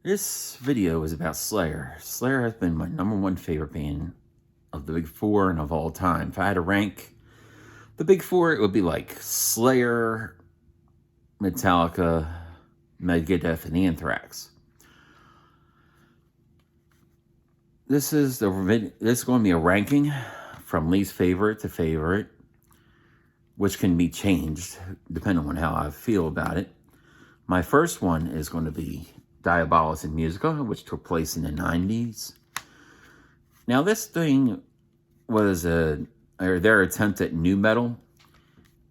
This video is about Slayer. Slayer has been my #1 favorite band of the big four and of all time. If I had to rank the big four, it would be like Slayer, Metallica, Megadeth, and Anthrax. This is going to be a ranking from least favorite to favorite, which can be changed depending on how I feel about it. My first one is going to be Diabolus in Musica, which took place in the 90s. Now, this thing was their attempt at nu metal,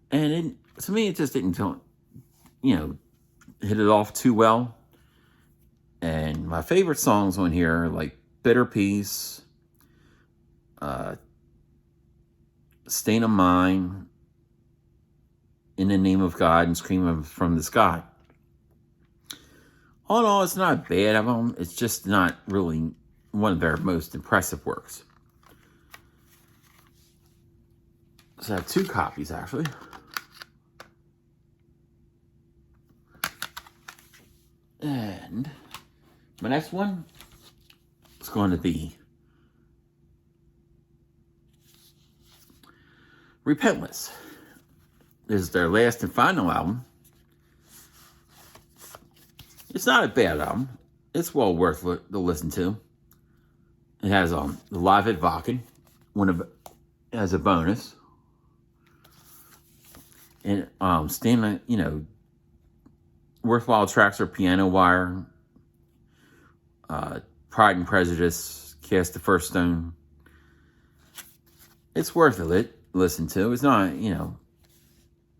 and to me, it just didn't, hit it off too well. And my favorite songs on here are like Bitter Peace, Stain of Mind, In the Name of God, and Scream from the Sky. All in all, it's not a bad album. It's just not really one of their most impressive works. So I have two copies, actually. And my next one is going to be Repentless. This is their last and final album. It's not a bad album. It's well worth to listen to. It has the Live at Wacken as a bonus. And worthwhile tracks are Piano Wire, Pride and Prejudice, Cast the First Stone. It's worth it to listen to. It's not,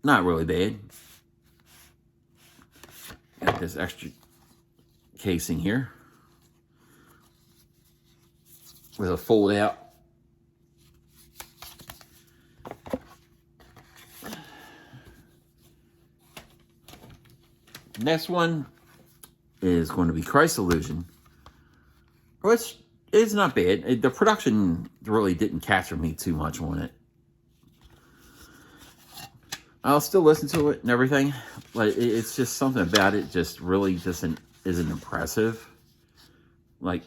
not really bad. Got this extra casing here with a fold out. Next one is going to be Christ Illusion, which is not bad. The production really didn't capture me too much on it. I'll still listen to it and everything, but it's just something about it just really isn't impressive. Like,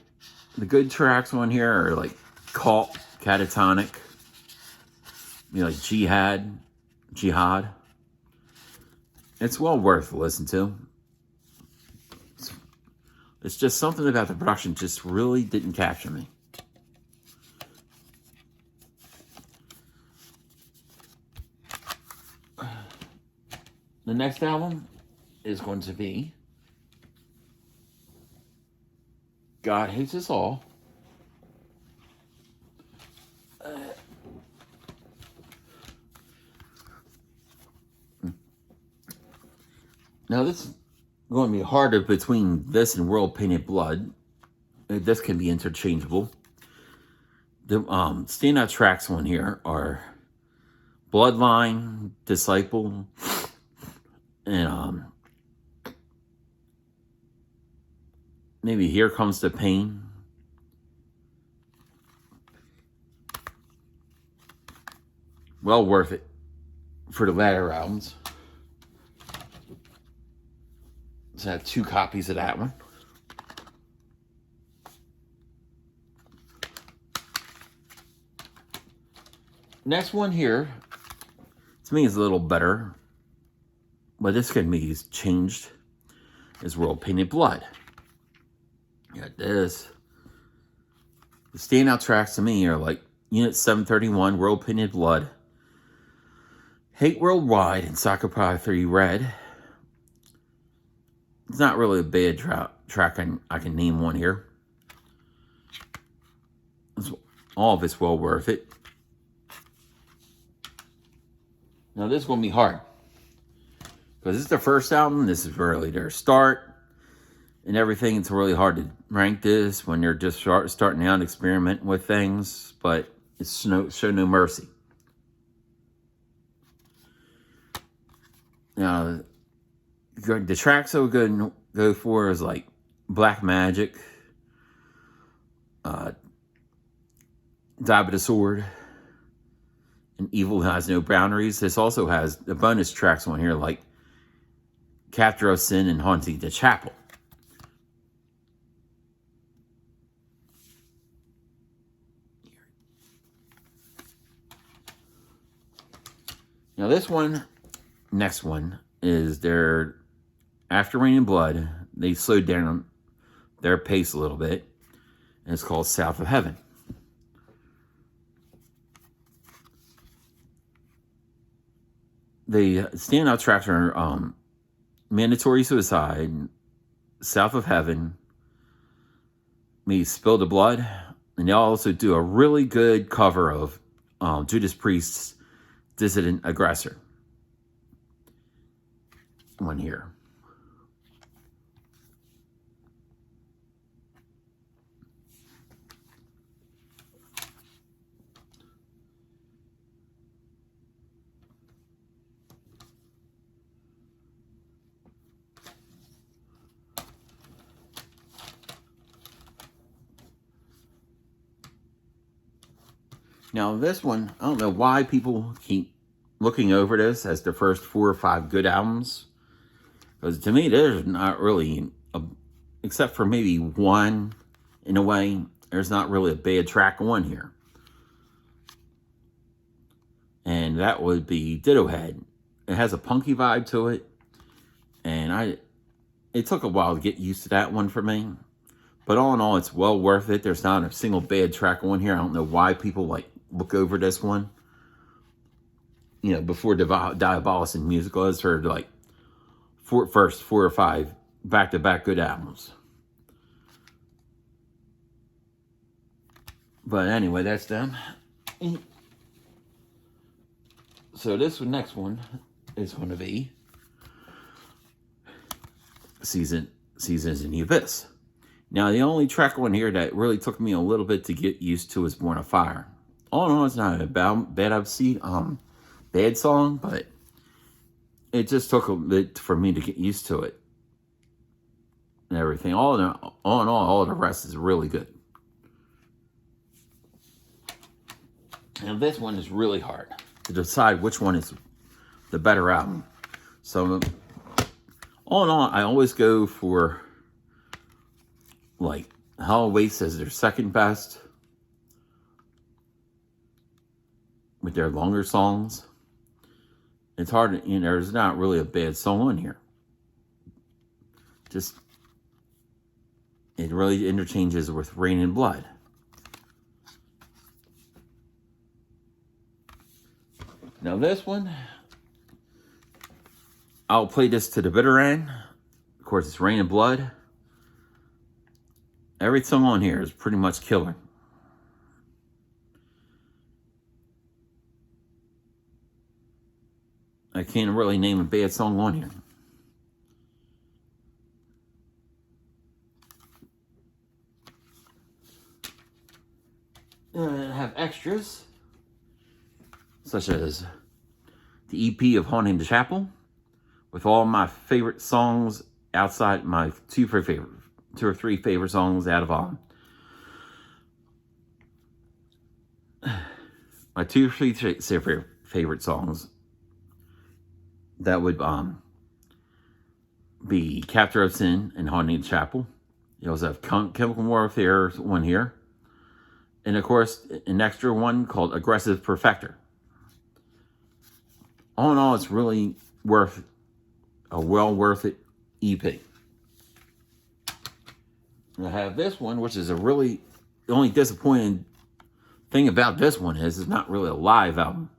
the good tracks on here are like Cult, Catatonic, like Jihad. It's well worth to listen to. It's just something about the production just really didn't capture me. The next album is going to be God Hates Us All. Now, this is going to be harder between this and World Painted Blood. This can be interchangeable. The standout tracks on here are Bloodline, Disciple, and maybe Here Comes the Pain. Well worth it for the latter albums. So I have two copies of that one. Next one here, to me, is a little better, but this can be changed, is World Painted Blood. You got this. The standout tracks to me are like Unit 731, World Painted Blood, Hate Worldwide, and Soccer Pie 3 Red. It's not really a bad track. I can name one here. All of it's well worth it. Now, this is going to be hard, because this is their first album. This is really their start and everything. It's really hard to rank this when you're just starting out and experimenting with things, but it's Show No Mercy. Now, the tracks I would go for is like Black Magic, Die with the Sword, and Evil Has No Boundaries. This also has the bonus tracks on here like Capture of Sin and Haunting the Chapel. Now this one, next one, is their, after Rain and Blood, they slowed down their pace a little bit, and it's called South of Heaven. The standout tracks are Mandatory Suicide, South of Heaven, Me Spill the Blood, and they also do a really good cover of Judas Priest's Dissident Aggressor. One here. Now this one, I don't know why people keep looking over this as the first 4 or 5 good albums. Because to me, there's not really, except for maybe one, in a way, there's not really a bad track on here. And that would be Ditto Head. It has a punky vibe to it. And it took a while to get used to that one for me. But all in all, it's well worth it. There's not a single bad track on here. I don't know why people look over this one. You know, before Diabolus and Musical, I've heard first 4 or 5 back-to-back good albums. But anyway, that's them. So this next one is going to be Seasons in the Abyss. Now, the only track on here that really took me a little bit to get used to is Born of Fire. All in all, it's not a bad song, but it just took a bit for me to get used to it and everything. All in all of the rest is really good. And this one is really hard to decide which one is the better album. So, all in all, I always go for Hell Awaits as their second best with their longer songs. It's hard, there's not really a bad song on here. Just, it really interchanges with Rain and Blood. Now this one, I'll play this to the bitter end. Of course, it's Rain and Blood. Every song on here is pretty much killer. I can't really name a bad song on here. I have extras, such as the EP of Haunting the Chapel, with all my favorite songs outside my 2 or 3 favorite songs out of my 2 or 3 favorite songs. That would be Captor of Sin and Haunting the Chapel. You also have Chemical Warfare one here. And of course, an extra one called Aggressive Perfector. All in all, it's really worth it EP. And I have this one, which is the only disappointing thing about this one is it's not really a live album.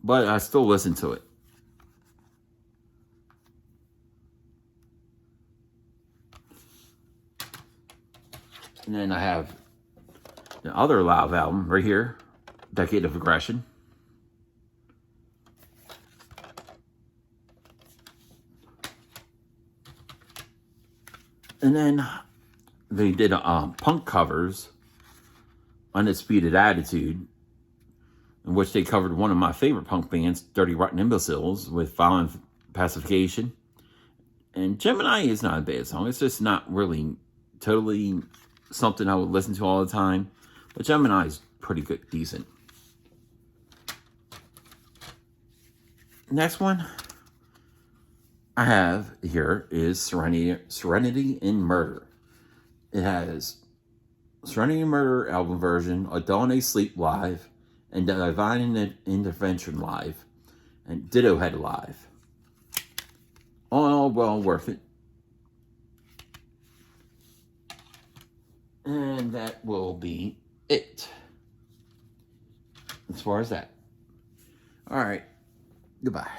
But I still listen to it. And then I have the other live album right here, Decade of Aggression. And then they did punk covers, Undisputed Attitude, in which they covered one of my favorite punk bands, Dirty Rotten Imbeciles, with Violent Pacification. And Gemini is not a bad song. It's just not really totally something I would listen to all the time. But Gemini is pretty good, decent. Next one I have here is Serenity in Murder. It has Serenity in Murder album version, Adone Sleep Live, and Divine Intervention live, and Ditto Head live. All in all, well worth it. And that will be it as far as that. All right. Goodbye.